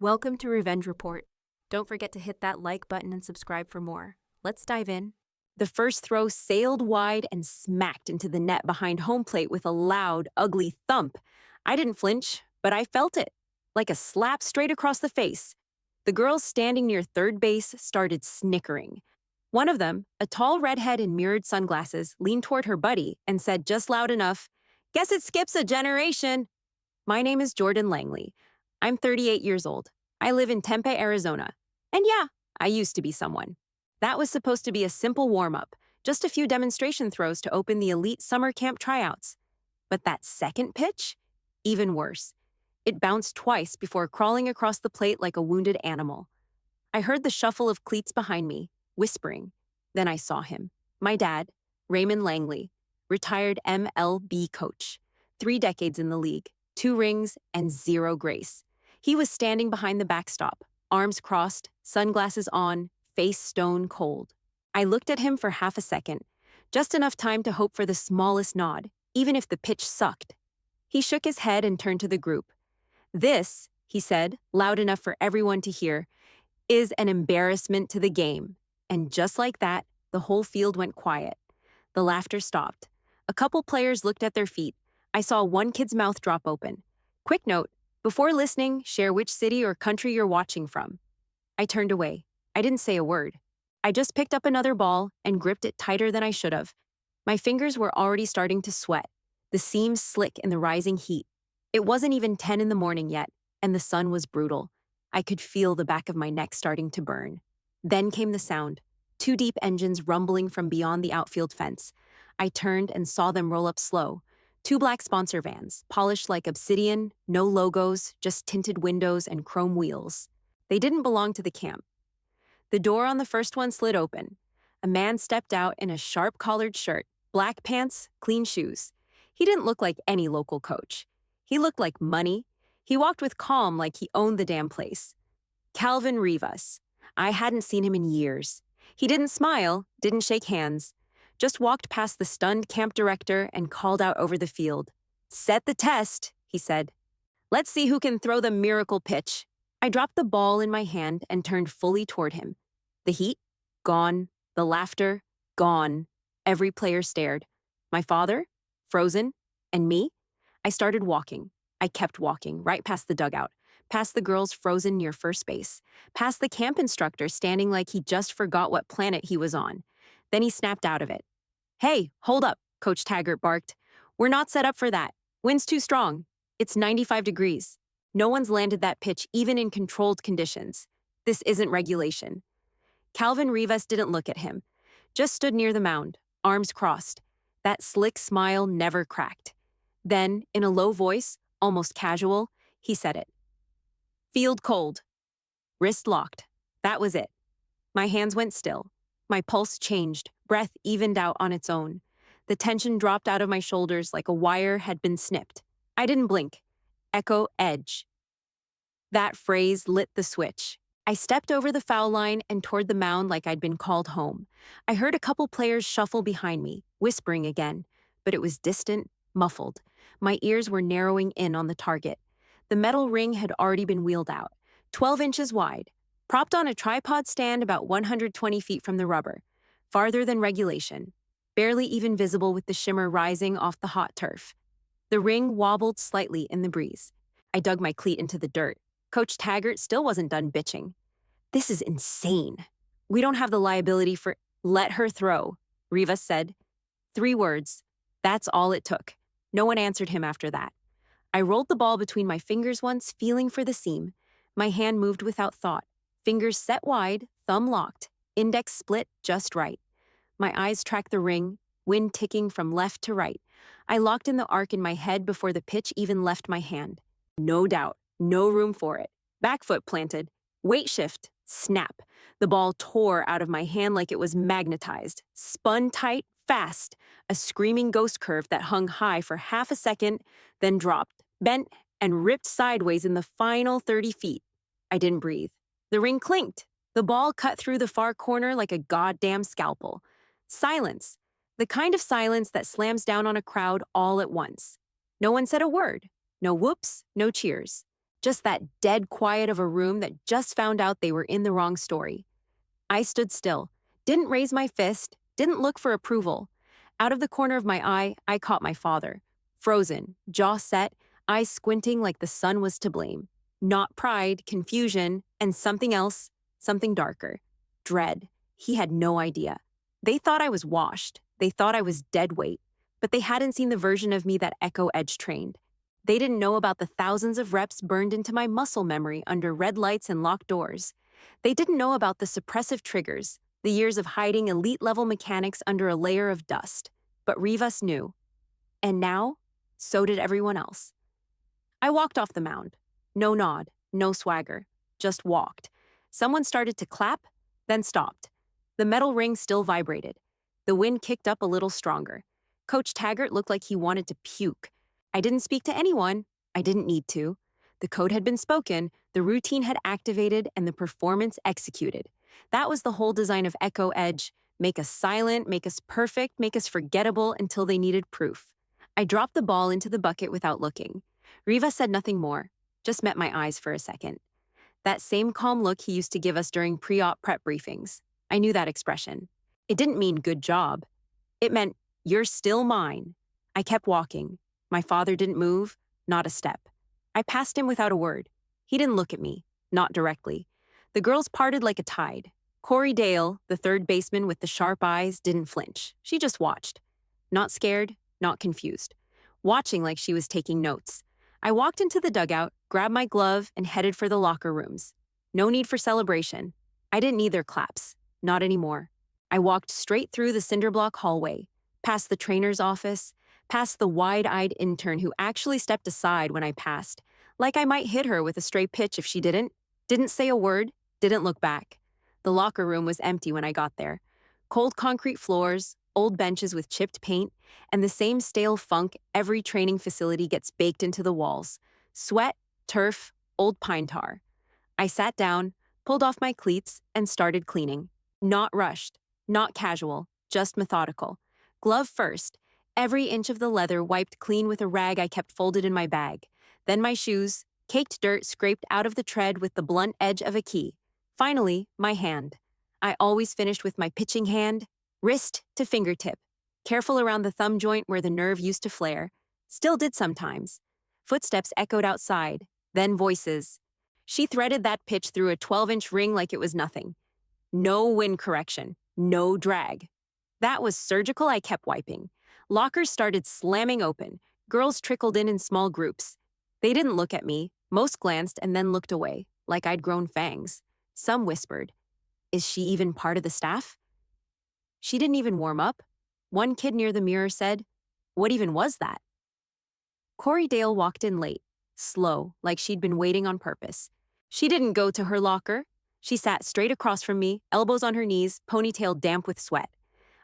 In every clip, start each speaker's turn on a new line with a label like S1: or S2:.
S1: Welcome to Revenge Report. Don't forget to hit that like button and subscribe for more. Let's dive in. The first throw sailed wide and smacked into the net behind home plate with a loud, ugly thump. I didn't flinch, but I felt it, like a slap straight across the face. The girls standing near third base started snickering. One of them, a tall redhead in mirrored sunglasses, leaned toward her buddy and said just loud enough, "Guess it skips a generation." My name is Jordan Langley. I'm 38 years old. I live in Tempe, Arizona. And yeah, I used to be someone. That was supposed to be a simple warm-up, just a few demonstration throws to open the elite summer camp tryouts. But that second pitch? Even worse. It bounced twice before crawling across the plate like a wounded animal. I heard the shuffle of cleats behind me, whispering. Then I saw him. My dad, Raymond Langley, retired MLB coach. 3 decades in the league, 2 rings, and 0 grace. He was standing behind the backstop, arms crossed, sunglasses on, face stone cold. I looked at him for half a second, just enough time to hope for the smallest nod, even if the pitch sucked. He shook his head and turned to the group. "This," he said, loud enough for everyone to hear, "is an embarrassment to the game." And just like that, the whole field went quiet. The laughter stopped. A couple players looked at their feet. I saw one kid's mouth drop open. Quick note, before listening, share which city or country you're watching from. I turned away. I didn't say a word. I just picked up another ball and gripped it tighter than I should have. My fingers were already starting to sweat, the seams slick in the rising heat. It wasn't even 10 in the morning yet, and the sun was brutal. I could feel the back of my neck starting to burn. Then came the sound. 2 deep engines rumbling from beyond the outfield fence. I turned and saw them roll up slow. 2 black sponsor vans, polished like obsidian, no logos, just tinted windows and chrome wheels. They didn't belong to the camp. The door on the first one slid open. A man stepped out in a sharp-collared shirt, black pants, clean shoes. He didn't look like any local coach. He looked like money. He walked with calm like he owned the damn place. Calvin Rivas. I hadn't seen him in years. He didn't smile, didn't shake hands, just walked past the stunned camp director and called out over the field. "Set the test," he said. "Let's see who can throw the miracle pitch." I dropped the ball in my hand and turned fully toward him. The heat? Gone. The laughter? Gone. Every player stared. My father? Frozen. And me? I started walking. I kept walking, right past the dugout, past the girls frozen near first base, past the camp instructor standing like he just forgot what planet he was on. Then he snapped out of it. "Hey, hold up," Coach Taggart barked. "We're not set up for that. Wind's too strong. It's 95 degrees. No one's landed that pitch even in controlled conditions. This isn't regulation." Calvin Rivas didn't look at him, just stood near the mound, arms crossed. That slick smile never cracked. Then, in a low voice, almost casual, he said it. "Field cold." Wrist locked. That was it. My hands went still. My pulse changed, breath evened out on its own. The tension dropped out of my shoulders like a wire had been snipped. I didn't blink. Echo edge. That phrase lit the switch. I stepped over the foul line and toward the mound like I'd been called home. I heard a couple players shuffle behind me, whispering again, but it was distant, muffled. My ears were narrowing in on the target. The metal ring had already been wheeled out, 12 inches wide, propped on a tripod stand about 120 feet from the rubber, farther than regulation, barely even visible with the shimmer rising off the hot turf. The ring wobbled slightly in the breeze. I dug my cleat into the dirt. Coach Taggart still wasn't done bitching. "This is insane. We don't have the liability for—" "Let her throw," Rivas said. 3 words. That's all it took. No one answered him after that. I rolled the ball between my fingers once, feeling for the seam. My hand moved without thought. Fingers set wide, thumb locked, index split just right. My eyes tracked the ring, wind ticking from left to right. I locked in the arc in my head before the pitch even left my hand. No doubt, no room for it. Back foot planted. Weight shift. Snap. The ball tore out of my hand like it was magnetized. Spun tight, fast. A screaming ghost curve that hung high for half a second, then dropped, bent, and ripped sideways in the final 30 feet. I didn't breathe. The ring clinked. The ball cut through the far corner like a goddamn scalpel. Silence. The kind of silence that slams down on a crowd all at once. No one said a word. No whoops, no cheers. Just that dead quiet of a room that just found out they were in the wrong story. I stood still, didn't raise my fist, didn't look for approval. Out of the corner of my eye, I caught my father. Frozen, jaw set, eyes squinting like the sun was to blame. Not pride, confusion, and something else, something darker. Dread. He had no idea. They thought I was washed. They thought I was dead weight. But they hadn't seen the version of me that Echo Edge trained. They didn't know about the thousands of reps burned into my muscle memory under red lights and locked doors. They didn't know about the suppressive triggers, the years of hiding elite-level mechanics under a layer of dust. But Rivas knew. And now, so did everyone else. I walked off the mound. No nod, no swagger, just walked. Someone started to clap, then stopped. The metal ring still vibrated. The wind kicked up a little stronger. Coach Taggart looked like he wanted to puke. I didn't speak to anyone. I didn't need to. The code had been spoken, the routine had activated, and the performance executed. That was the whole design of Echo Edge. Make us silent, make us perfect, make us forgettable until they needed proof. I dropped the ball into the bucket without looking. Rivas said nothing more, just met my eyes for a second. That same calm look he used to give us during pre-op prep briefings. I knew that expression. It didn't mean good job. It meant, you're still mine. I kept walking. My father didn't move, not a step. I passed him without a word. He didn't look at me, not directly. The girls parted like a tide. Corey Dale, the third baseman with the sharp eyes, didn't flinch. She just watched. Not scared, not confused. Watching like she was taking notes. I walked into the dugout, grabbed my glove, and headed for the locker rooms. No need for celebration. I didn't need their claps. Not anymore. I walked straight through the cinderblock hallway, past the trainer's office, past the wide-eyed intern who actually stepped aside when I passed, like I might hit her with a stray pitch if she didn't say a word, didn't look back. The locker room was empty when I got there. Cold concrete floors, old benches with chipped paint, and the same stale funk every training facility gets baked into the walls. Sweat, turf, old pine tar. I sat down, pulled off my cleats, and started cleaning. Not rushed, not casual, just methodical. Glove first, every inch of the leather wiped clean with a rag I kept folded in my bag. Then my shoes, caked dirt scraped out of the tread with the blunt edge of a key. Finally, my hand. I always finished with my pitching hand, wrist to fingertip. Careful around the thumb joint where the nerve used to flare. Still did sometimes. Footsteps echoed outside, then voices. She threaded that pitch through a 12-inch ring like it was nothing. No wind correction, no drag. That was surgical. I kept wiping. Lockers started slamming open. Girls trickled in small groups. They didn't look at me. Most glanced and then looked away, like I'd grown fangs. Some whispered, "Is she even part of the staff?" She didn't even warm up. One kid near the mirror said, "What even was that?" Corey Dale walked in late, slow, like she'd been waiting on purpose. She didn't go to her locker. She sat straight across from me, elbows on her knees, ponytail damp with sweat.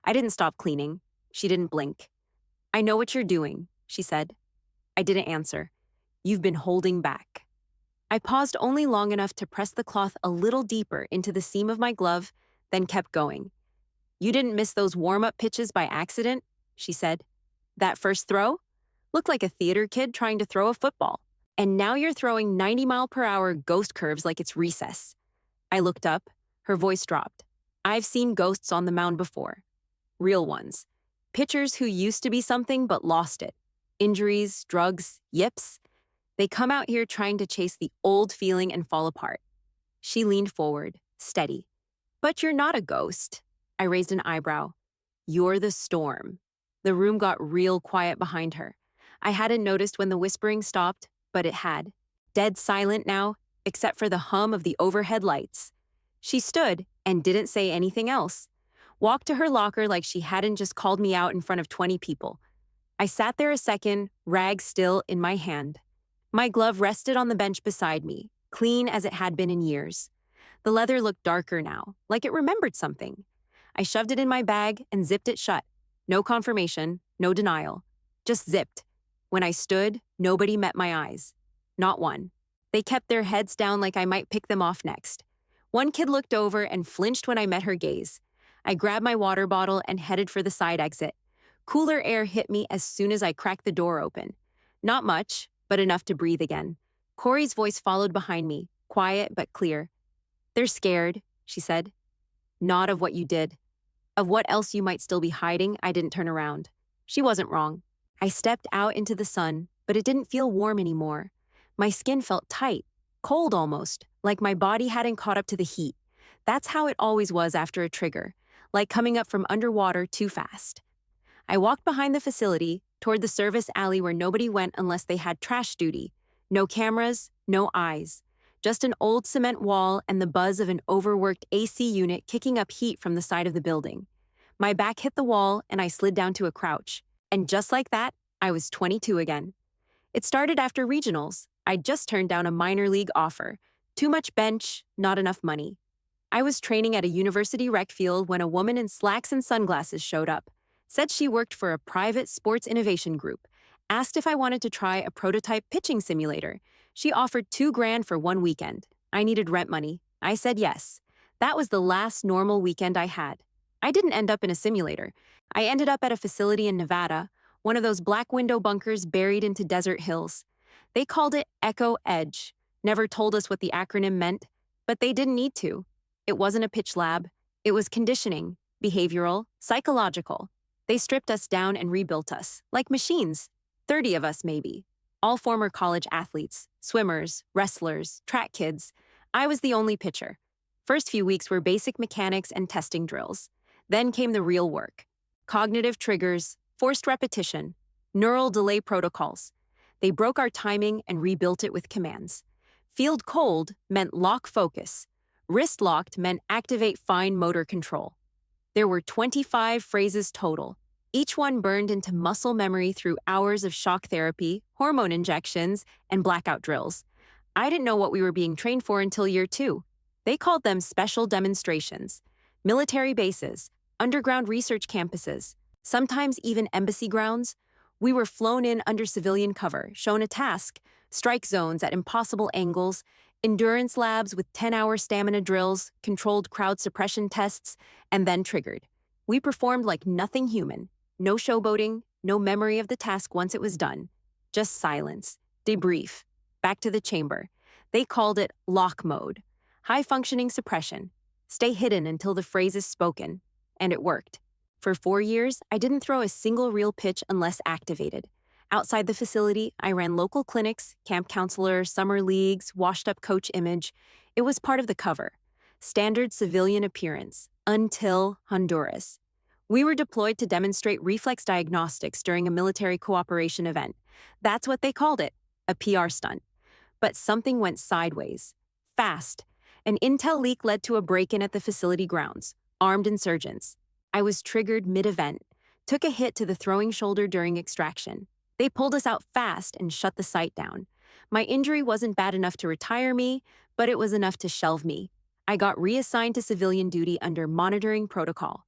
S1: I didn't stop cleaning. She didn't blink. "I know what you're doing," she said. I didn't answer. "You've been holding back." I paused only long enough to press the cloth a little deeper into the seam of my glove, then kept going. "You didn't miss those warm-up pitches by accident," she said. "That first throw? Looked like a theater kid trying to throw a football. And now you're throwing 90-mile-per-hour ghost curves like it's recess." I looked up. Her voice dropped. "I've seen ghosts on the mound before. Real ones. Pitchers who used to be something but lost it. Injuries, drugs, yips. They come out here trying to chase the old feeling and fall apart." She leaned forward, steady. "But you're not a ghost." I raised an eyebrow. "You're the storm." The room got real quiet behind her. I hadn't noticed when the whispering stopped, but it had. Dead silent now, except for the hum of the overhead lights. She stood and didn't say anything else. Walked to her locker like she hadn't just called me out in front of 20 people. I sat there a second, rag still in my hand. My glove rested on the bench beside me, clean as it had been in years. The leather looked darker now, like it remembered something. I shoved it in my bag and zipped it shut. No confirmation, no denial. Just zipped. When I stood, nobody met my eyes. Not one. They kept their heads down like I might pick them off next. One kid looked over and flinched when I met her gaze. I grabbed my water bottle and headed for the side exit. Cooler air hit me as soon as I cracked the door open. Not much, but enough to breathe again. Corey's voice followed behind me, quiet but clear. They're scared, she said. Not of what you did. Of what else you might still be hiding. I didn't turn around. She wasn't wrong. I stepped out into the sun, but it didn't feel warm anymore. My skin felt tight, cold almost, like my body hadn't caught up to the heat. That's how it always was after a trigger, like coming up from underwater too fast. I walked behind the facility, toward the service alley where nobody went unless they had trash duty. No cameras, no eyes. Just an old cement wall and the buzz of an overworked AC unit kicking up heat from the side of the building. My back hit the wall and I slid down to a crouch. And just like that, I was 22 again. It started after regionals. I'd just turned down a minor league offer. Too much bench, not enough money. I was training at a university rec field when a woman in slacks and sunglasses showed up. Said she worked for a private sports innovation group. Asked if I wanted to try a prototype pitching simulator. She offered $2,000 for one weekend. I needed rent money. I said yes. That was the last normal weekend I had. I didn't end up in a simulator. I ended up at a facility in Nevada, one of those black window bunkers buried into desert hills. They called it Echo Edge. Never told us what the acronym meant, but they didn't need to. It wasn't a pitch lab. It was conditioning, behavioral, psychological. They stripped us down and rebuilt us, like machines. 30 of us, maybe. All former college athletes, swimmers, wrestlers, track kids. I was the only pitcher. First few weeks were basic mechanics and testing drills. Then came the real work. Cognitive triggers, forced repetition, neural delay protocols. They broke our timing and rebuilt it with commands. Field cold meant lock focus. Wrist locked meant activate fine motor control. There were 25 phrases total. Each one burned into muscle memory through hours of shock therapy, hormone injections, and blackout drills. I didn't know what we were being trained for until year 2. They called them special demonstrations. Military bases, underground research campuses, sometimes even embassy grounds. We were flown in under civilian cover, shown a task, strike zones at impossible angles, endurance labs with 10-hour stamina drills, controlled crowd suppression tests, and then triggered. We performed like nothing human. No showboating, no memory of the task once it was done. Just silence, debrief, back to the chamber. They called it lock mode, high-functioning suppression. Stay hidden until the phrase is spoken. And it worked. For 4 years, I didn't throw a single real pitch unless activated. Outside the facility, I ran local clinics, camp counselor, summer leagues, washed-up coach image. It was part of the cover. Standard civilian appearance, until Honduras. We were deployed to demonstrate reflex diagnostics during a military cooperation event. That's what they called it, a PR stunt. But something went sideways. Fast. An intel leak led to a break-in at the facility grounds. Armed insurgents. I was triggered mid-event. Took a hit to the throwing shoulder during extraction. They pulled us out fast and shut the site down. My injury wasn't bad enough to retire me, but it was enough to shelve me. I got reassigned to civilian duty under monitoring protocol.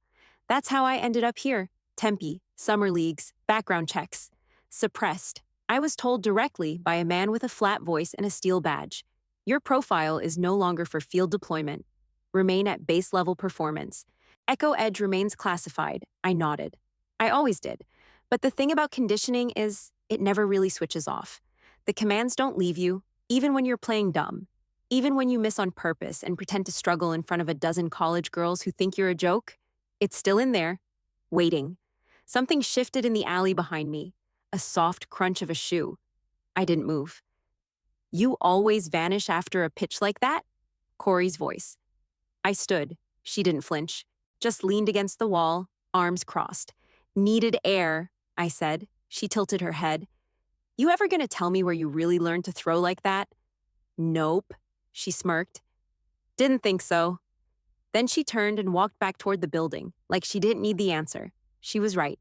S1: That's how I ended up here. Tempe, summer leagues, background checks. Suppressed. I was told directly by a man with a flat voice and a steel badge. Your profile is no longer for field deployment. Remain at base level performance. Echo Edge remains classified. I nodded. I always did. But the thing about conditioning is it never really switches off. The commands don't leave you, even when you're playing dumb. Even when you miss on purpose and pretend to struggle in front of a dozen college girls who think you're a joke. It's still in there, waiting. Something shifted in the alley behind me, a soft crunch of a shoe. I didn't move. You always vanish after a pitch like that? Corey's voice. I stood. She didn't flinch, just leaned against the wall, arms crossed. Needed air, I said. She tilted her head. You ever gonna tell me where you really learned to throw like that? Nope, she smirked. Didn't think so. Then she turned and walked back toward the building, like she didn't need the answer. She was right.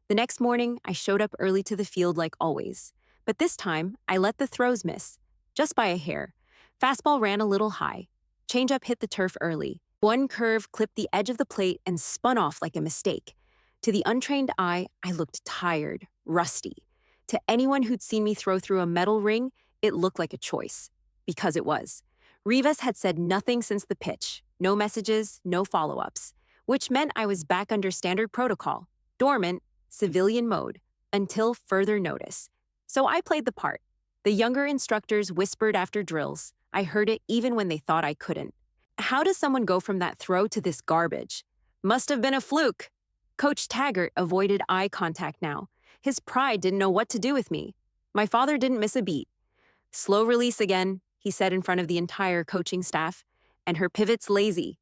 S1: The next morning, I showed up early to the field like always. But this time, I let the throws miss, just by a hair. Fastball ran a little high. Changeup hit the turf early. One curve clipped the edge of the plate and spun off like a mistake. To the untrained eye, I looked tired, rusty. To anyone who'd seen me throw through a metal ring, it looked like a choice. Because it was. Rivas had said nothing since the pitch. No messages, no follow-ups. Which meant I was back under standard protocol. Dormant, civilian mode. Until further notice. So I played the part. The younger instructors whispered after drills. I heard it even when they thought I couldn't. How does someone go from that throw to this garbage? Must have been a fluke. Coach Taggart avoided eye contact now. His pride didn't know what to do with me. My father didn't miss a beat. Slow release again, he said in front of the entire coaching staff, and her pivot's lazy.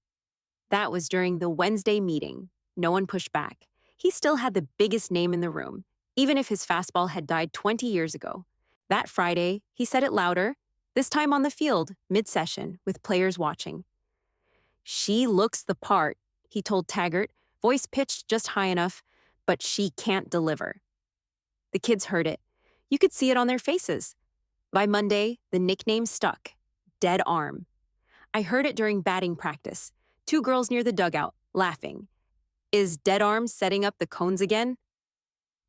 S1: That was during the Wednesday meeting. No one pushed back. He still had the biggest name in the room, even if his fastball had died 20 years ago. That Friday, he said it louder, this time on the field, mid-session, with players watching. She looks the part, he told Taggart, voice pitched just high enough, but she can't deliver. The kids heard it. You could see it on their faces. By Monday, the nickname stuck, Dead Arm. I heard it during batting practice. 2 girls near the dugout, laughing. Is Dead Arm setting up the cones again?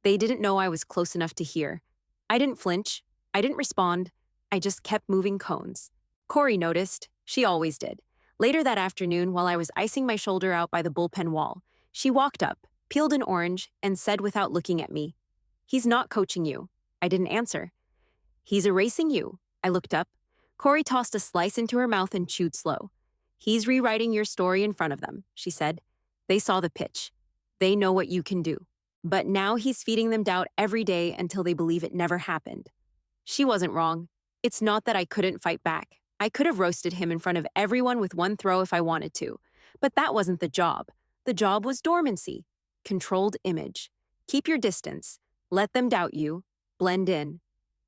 S1: They didn't know I was close enough to hear. I didn't flinch. I didn't respond. I just kept moving cones. Corey noticed. She always did. Later that afternoon, while I was icing my shoulder out by the bullpen wall, she walked up, peeled an orange, and said without looking at me, "He's not coaching you." I didn't answer. "He's erasing you." I looked up. Corey tossed a slice into her mouth and chewed slow. "He's rewriting your story in front of them," she said. "They saw the pitch. They know what you can do. But now he's feeding them doubt every day until they believe it never happened." She wasn't wrong. It's not that I couldn't fight back. I could have roasted him in front of everyone with one throw if I wanted to. But that wasn't the job. The job was dormancy. Controlled image. Keep your distance. Let them doubt you. Blend in.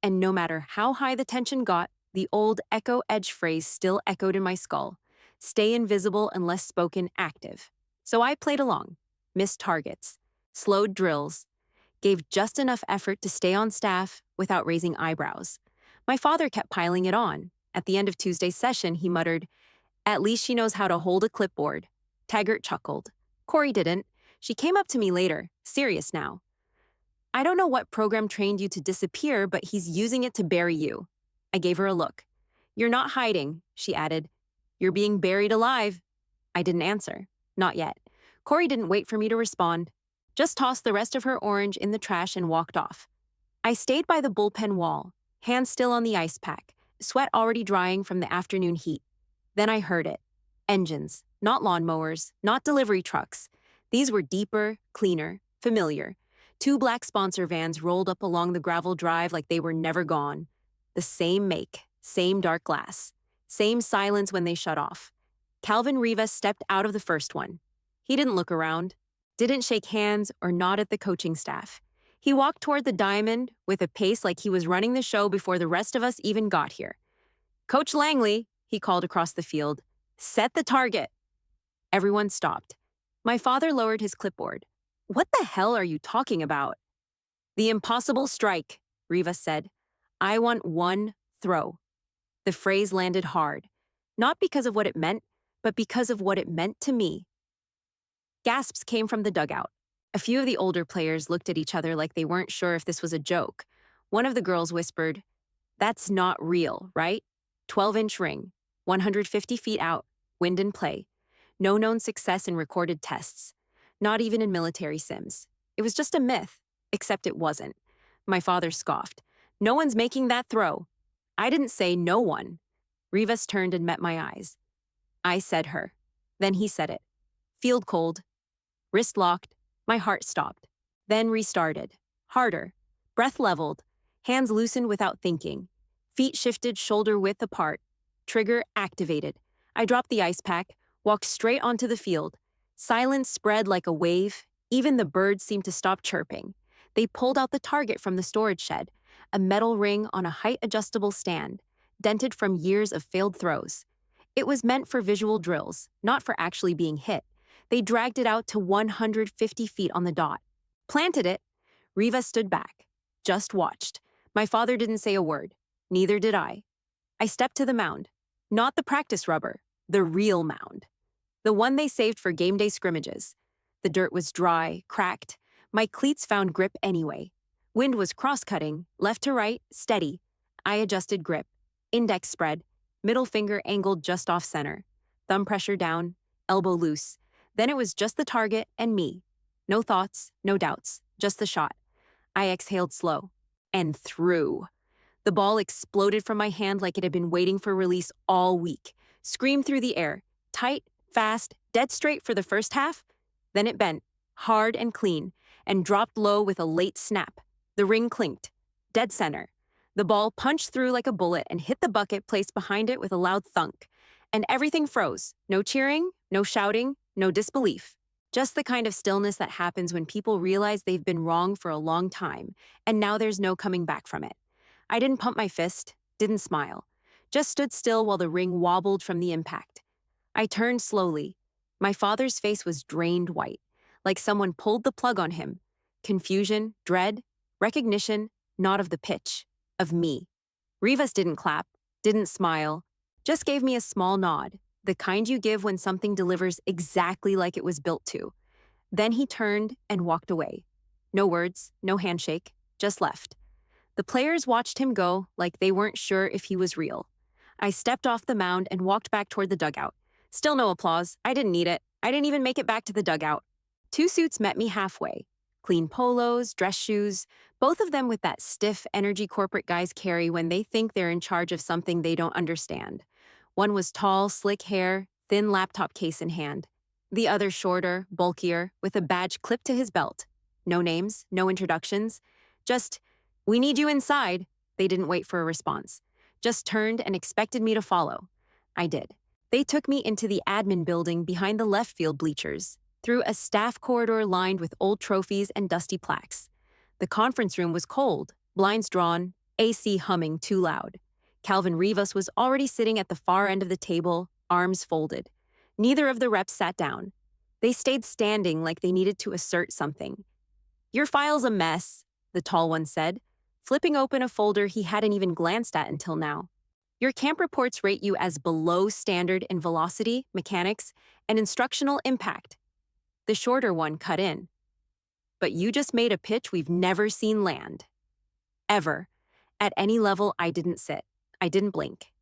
S1: And no matter how high the tension got, the old echo edge phrase still echoed in my skull. Stay invisible unless spoken active. So I played along. Missed targets. Slowed drills. Gave just enough effort to stay on staff without raising eyebrows. My father kept piling it on. At the end of Tuesday's session, he muttered, "At least she knows how to hold a clipboard." Taggart chuckled. Corey didn't. She came up to me later, serious now. "I don't know what program trained you to disappear, but he's using it to bury you." I gave her a look. "You're not hiding," she added. "You're being buried alive." I didn't answer. Not yet. Corey didn't wait for me to respond. Just tossed the rest of her orange in the trash and walked off. I stayed by the bullpen wall, hands still on the ice pack, sweat already drying from the afternoon heat. Then I heard it. Engines, not lawnmowers, not delivery trucks. These were deeper, cleaner, familiar. 2 black sponsor vans rolled up along the gravel drive like they were never gone. The same make, same dark glass, same silence when they shut off. Calvin Rivas stepped out of the first one. He didn't look around, didn't shake hands or nod at the coaching staff. He walked toward the diamond with a pace like he was running the show before the rest of us even got here. "Coach Langley," he called across the field, "set the target." Everyone stopped. My father lowered his clipboard. "What the hell are you talking about?" "The impossible strike," Rivas said. "I want 1 throw." The phrase landed hard, not because of what it meant, but because of what it meant to me. Gasps came from the dugout. A few of the older players looked at each other like they weren't sure if this was a joke. One of the girls whispered, "That's not real, right? 12-inch ring, 150 feet out, wind and play. No known success in recorded tests. Not even in military sims. It was just a myth, except it wasn't." My father scoffed. "No one's making that throw." I didn't say no one. Rivas turned and met my eyes. I said her. Then he said it. Field cold. Wrist locked. My heart stopped. Then restarted. Harder. Breath leveled. Hands loosened without thinking. Feet shifted shoulder width apart. Trigger activated. I dropped the ice pack, walked straight onto the field. Silence spread like a wave. Even the birds seemed to stop chirping. They pulled out the target from the storage shed, a metal ring on a height-adjustable stand, dented from years of failed throws. It was meant for visual drills, not for actually being hit. They dragged it out to 150 feet on the dot. Planted it. Rivas stood back. Just watched. My father didn't say a word. Neither did I. I stepped to the mound. Not the practice rubber. The real mound. The one they saved for game day scrimmages. The dirt was dry, cracked. My cleats found grip anyway. Wind was cross-cutting, left to right, steady. I adjusted grip. Index spread. Middle finger angled just off center. Thumb pressure down. Elbow loose. Then it was just the target and me. No thoughts, no doubts, just the shot. I exhaled slow. And threw. The ball exploded from my hand like it had been waiting for release all week. Screamed through the air, tight, fast, dead straight for the first half. Then it bent, hard and clean, and dropped low with a late snap. The ring clinked, dead center. The ball punched through like a bullet and hit the bucket placed behind it with a loud thunk. And everything froze. No cheering, no shouting, no disbelief. Just the kind of stillness that happens when people realize they've been wrong for a long time, and now there's no coming back from it. I didn't pump my fist, didn't smile. Just stood still while the ring wobbled from the impact. I turned slowly. My father's face was drained white, like someone pulled the plug on him. Confusion, dread, recognition, not of the pitch, of me. Rivas didn't clap, didn't smile, just gave me a small nod, the kind you give when something delivers exactly like it was built to. Then he turned and walked away. No words, no handshake, just left. The players watched him go like they weren't sure if he was real. I stepped off the mound and walked back toward the dugout. Still no applause. I didn't need it. I didn't even make it back to the dugout. Two suits met me halfway. Clean polos, dress shoes, both of them with that stiff energy corporate guys carry when they think they're in charge of something they don't understand. One was tall, slick hair, thin laptop case in hand. The other shorter, bulkier, with a badge clipped to his belt. No names, no introductions. Just, "We need you inside." They didn't wait for a response. Just turned and expected me to follow. I did. They took me into the admin building behind the left field bleachers, through a staff corridor lined with old trophies and dusty plaques. The conference room was cold, blinds drawn, AC humming too loud. Calvin Rivas was already sitting at the far end of the table, arms folded. Neither of the reps sat down. They stayed standing like they needed to assert something. "Your file's a mess," the tall one said, flipping open a folder he hadn't even glanced at until now. "Your camp reports rate you as below standard in velocity, mechanics, and instructional impact." The shorter one cut in. "But you just made a pitch we've never seen land. Ever. At any level, I didn't sit. I didn't blink."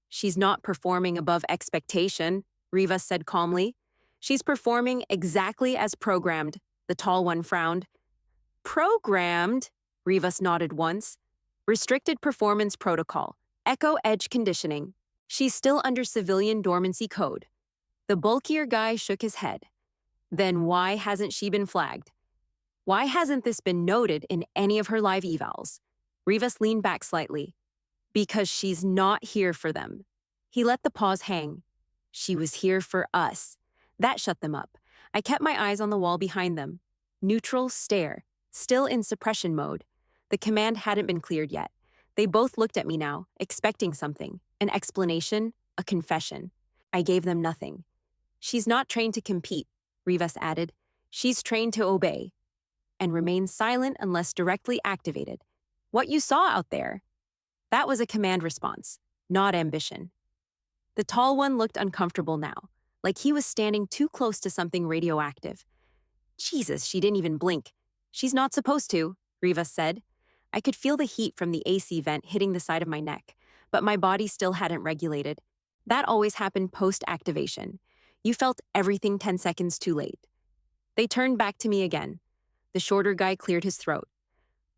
S1: "She's not performing above expectation," Rivas said calmly. "She's performing exactly as programmed," the tall one frowned. "Programmed?" Rivas nodded once. "Restricted performance protocol. Echo edge conditioning. She's still under civilian dormancy code." The bulkier guy shook his head. "Then why hasn't she been flagged? Why hasn't this been noted in any of her live evals?" Rivas leaned back slightly. "Because she's not here for them." He let the pause hang. "She was here for us." That shut them up. I kept my eyes on the wall behind them. Neutral stare, still in suppression mode. The command hadn't been cleared yet. They both looked at me now, expecting something, an explanation, a confession. I gave them nothing. "She's not trained to compete," Rivas added. "She's trained to obey. And remain silent unless directly activated. What you saw out there." That was a command response, not ambition. The tall one looked uncomfortable now, like he was standing too close to something radioactive. "Jesus, she didn't even blink." "She's not supposed to," Rivas said. I could feel the heat from the AC vent hitting the side of my neck, but my body still hadn't regulated. That always happened post-activation. You felt everything 10 seconds too late. They turned back to me again. The shorter guy cleared his throat.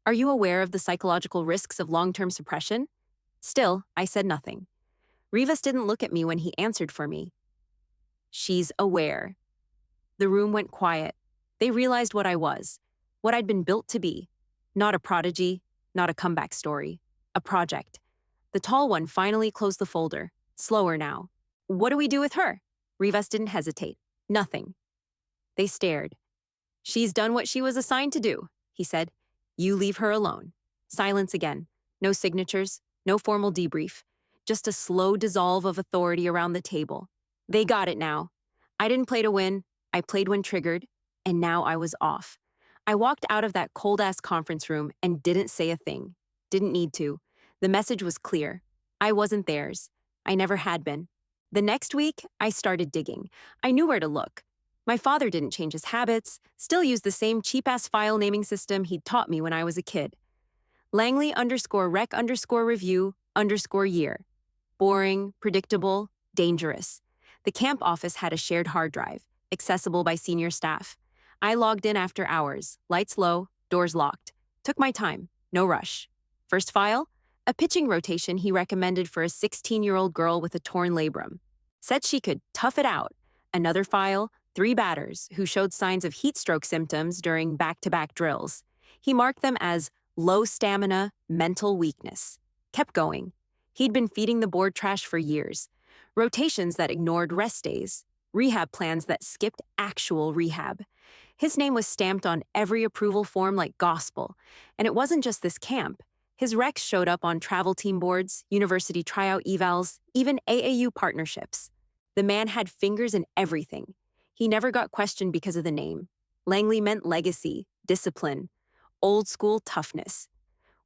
S1: "Are you aware of the psychological risks of long-term suppression?" Still, I said nothing. Rivas didn't look at me when he answered for me. "She's aware." The room went quiet. They realized what I was, what I'd been built to be. Not a prodigy, not a comeback story, a project. The tall one finally closed the folder, slower now. "What do we do with her?" Rivas didn't hesitate. "Nothing." They stared. "She's done what she was assigned to do," he said. "You leave her alone." Silence again. No signatures, no formal debrief. Just a slow dissolve of authority around the table. They got it now. I didn't play to win. I played when triggered. And now I was off. I walked out of that cold-ass conference room and didn't say a thing. Didn't need to. The message was clear. I wasn't theirs. I never had been. The next week, I started digging. I knew where to look. My father didn't change his habits, still used the same cheap-ass file naming system he'd taught me when I was a kid. Langley_rec_review_year. Boring, predictable, dangerous. The camp office had a shared hard drive, accessible by senior staff. I logged in after hours, lights low, doors locked. Took my time, no rush. First file? A pitching rotation he recommended for a 16-year-old girl with a torn labrum. Said she could tough it out. Another file, 3 batters who showed signs of heat stroke symptoms during back-to-back drills. He marked them as low stamina, mental weakness. Kept going. He'd been feeding the board trash for years. Rotations that ignored rest days. Rehab plans that skipped actual rehab. His name was stamped on every approval form like gospel. And it wasn't just this camp. His recs showed up on travel team boards, university tryout evals, even AAU partnerships. The man had fingers in everything. He never got questioned because of the name. Langley meant legacy, discipline, old school toughness.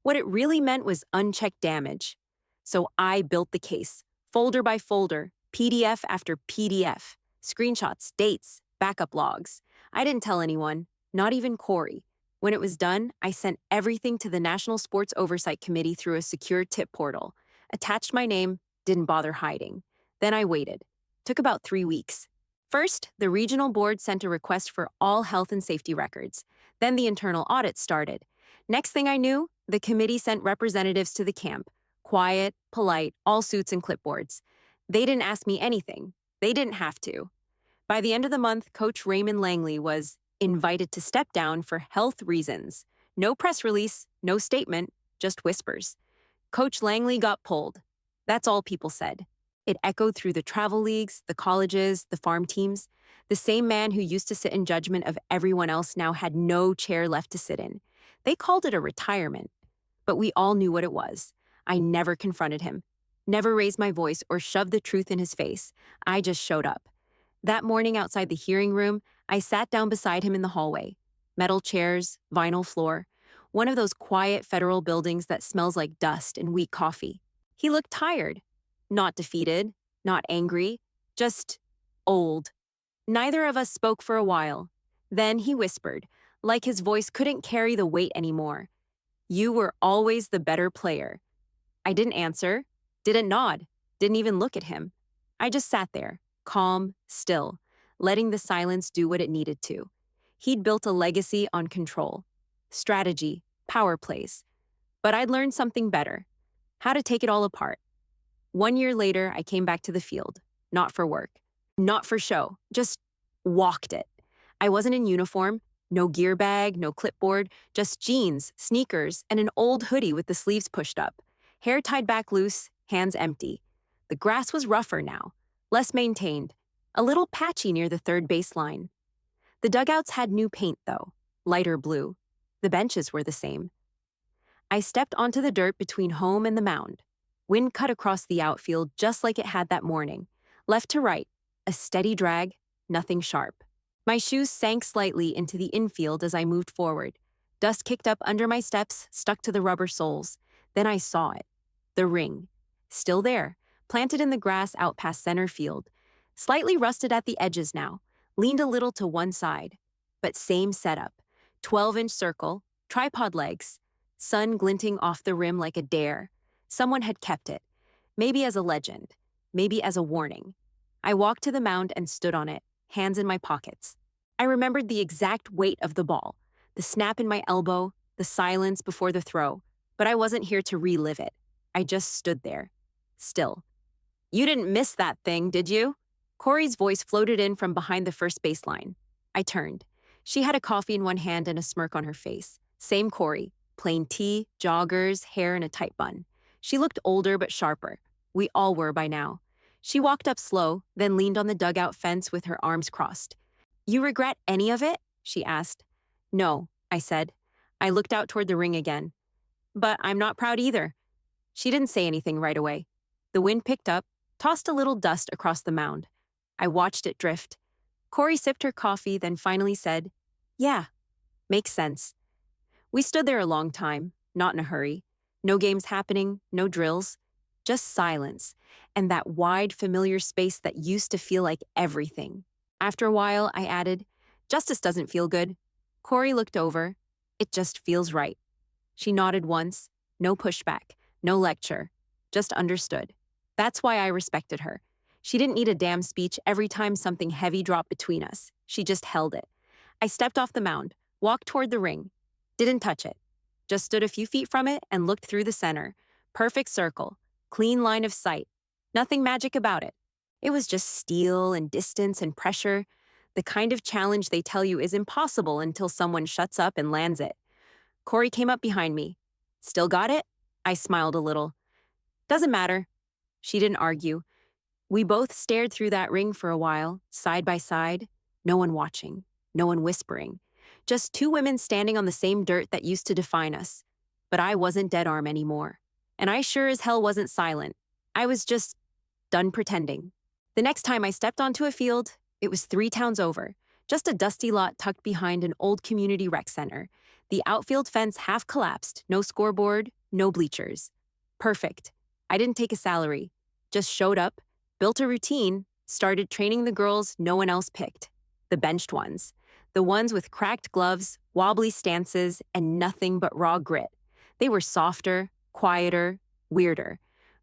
S1: What it really meant was unchecked damage. So I built the case, folder by folder, PDF after PDF, screenshots, dates, backup logs. I didn't tell anyone, not even Corey. When it was done, I sent everything to the National Sports Oversight Committee through a secure tip portal. Attached my name, didn't bother hiding. Then I waited. Took about 3 weeks. First, the regional board sent a request for all health and safety records. Then the internal audit started. Next thing I knew, the committee sent representatives to the camp. Quiet, polite, all suits and clipboards. They didn't ask me anything. They didn't have to. By the end of the month, Coach Raymond Langley was invited to step down for health reasons. No press release, no statement, just whispers. Coach Langley got pulled. That's all people said. It echoed through the travel leagues, the colleges, the farm teams. The same man who used to sit in judgment of everyone else now had no chair left to sit in. They called it a retirement. But we all knew what it was. I never confronted him, never raised my voice or shoved the truth in his face. I just showed up. That morning outside the hearing room, I sat down beside him in the hallway. Metal chairs, vinyl floor, one of those quiet federal buildings that smells like dust and weak coffee. He looked tired. Not defeated, not angry, just old. Neither of us spoke for a while. Then he whispered, like his voice couldn't carry the weight anymore. "You were always the better player." I didn't answer, didn't nod, didn't even look at him. I just sat there, calm, still, letting the silence do what it needed to. He'd built a legacy on control, strategy, power plays. But I'd learned something better, how to take it all apart. 1 year later, I came back to the field, not for work, not for show, just walked it. I wasn't in uniform, no gear bag, no clipboard, just jeans, sneakers, and an old hoodie with the sleeves pushed up. Hair tied back loose, hands empty. The grass was rougher now, less maintained, a little patchy near the third baseline. The dugouts had new paint, though, lighter blue. The benches were the same. I stepped onto the dirt between home and the mound. Wind cut across the outfield just like it had that morning. Left to right, a steady drag, nothing sharp. My shoes sank slightly into the infield as I moved forward. Dust kicked up under my steps, stuck to the rubber soles. Then I saw it. The ring. Still there, planted in the grass out past center field. Slightly rusted at the edges now, leaned a little to one side. But same setup. 12-inch circle, tripod legs, sun glinting off the rim like a dare. Someone had kept it. Maybe as a legend. Maybe as a warning. I walked to the mound and stood on it, hands in my pockets. I remembered the exact weight of the ball, the snap in my elbow, the silence before the throw. But I wasn't here to relive it. I just stood there, still. "You didn't miss that thing, did you?" Corey's voice floated in from behind the first baseline. I turned. She had a coffee in one hand and a smirk on her face. Same Corey, plain tee, joggers, hair in a tight bun. She looked older but sharper. We all were by now. She walked up slow, then leaned on the dugout fence with her arms crossed. "You regret any of it?" she asked. "No," I said. I looked out toward the ring again. "But I'm not proud either." She didn't say anything right away. The wind picked up, tossed a little dust across the mound. I watched it drift. Corey sipped her coffee, then finally said, "Yeah, makes sense." We stood there a long time, not in a hurry. No games happening, no drills, just silence, and that wide, familiar space that used to feel like everything. After a while, I added, "Justice doesn't feel good." Corey looked over. "It just feels right." She nodded once, no pushback, no lecture, just understood. That's why I respected her. She didn't need a damn speech every time something heavy dropped between us. She just held it. I stepped off the mound, walked toward the ring. Didn't touch it. Just stood a few feet from it and looked through the center. Perfect circle, clean line of sight. Nothing magic about it. It was just steel and distance and pressure, the kind of challenge they tell you is impossible until someone shuts up and lands it. Corey came up behind me. Still got it? I smiled a little. Doesn't matter. She didn't argue. We both stared through that ring for a while, side by side, no one watching, no one whispering. Just two women standing on the same dirt that used to define us. But I wasn't dead arm anymore. And I sure as hell wasn't silent. I was just done pretending. The next time I stepped onto a field, it was 3 towns over, just a dusty lot tucked behind an old community rec center. The outfield fence half collapsed, no scoreboard, no bleachers. Perfect. I didn't take a salary, just showed up, built a routine, started training the girls no one else picked. The benched ones. The ones with cracked gloves, wobbly stances, and nothing but raw grit. They were softer, quieter, weirder.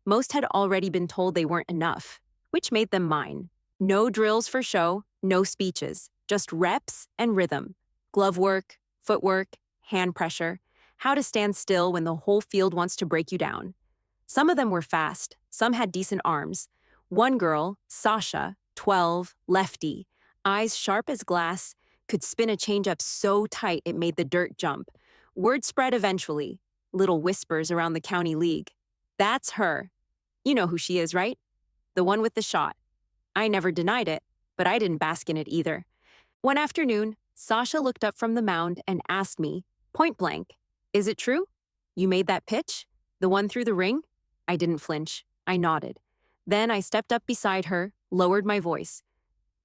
S1: Most had already been told they weren't enough, which made them mine. No drills for show, no speeches, just reps and rhythm. Glove work, footwork, hand pressure, how to stand still when the whole field wants to break you down. Some of them were fast, some had decent arms. One girl, Sasha, 12, lefty, eyes sharp as glass, could spin a changeup so tight it made the dirt jump. Word spread eventually, little whispers around the county league. That's her. You know who she is, right? The one with the shot. I never denied it, but I didn't bask in it either. One afternoon, Sasha looked up from the mound and asked me, point blank, "Is it true? You made that pitch? The one through the ring?" I didn't flinch. I nodded. Then I stepped up beside her, lowered my voice.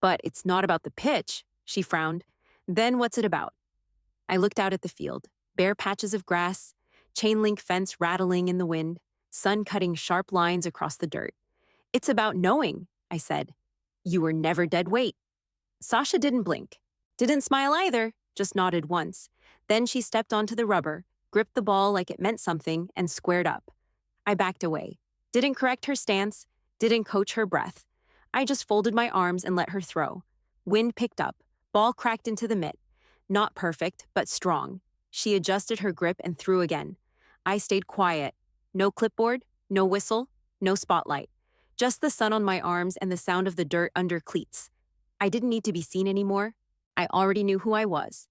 S1: "But it's not about the pitch," she frowned. "Then what's it about?" I looked out at the field, bare patches of grass, chain link fence rattling in the wind, sun cutting sharp lines across the dirt. "It's about knowing," I said. "You were never dead weight." Sasha didn't blink. Didn't smile either, just nodded once. Then she stepped onto the rubber, gripped the ball like it meant something, and squared up. I backed away. Didn't correct her stance, didn't coach her breath. I just folded my arms and let her throw. Wind picked up. Ball cracked into the mitt. Not perfect, but strong. She adjusted her grip and threw again. I stayed quiet. No clipboard, no whistle, no spotlight. Just the sun on my arms and the sound of the dirt under cleats. I didn't need to be seen anymore. I already knew who I was.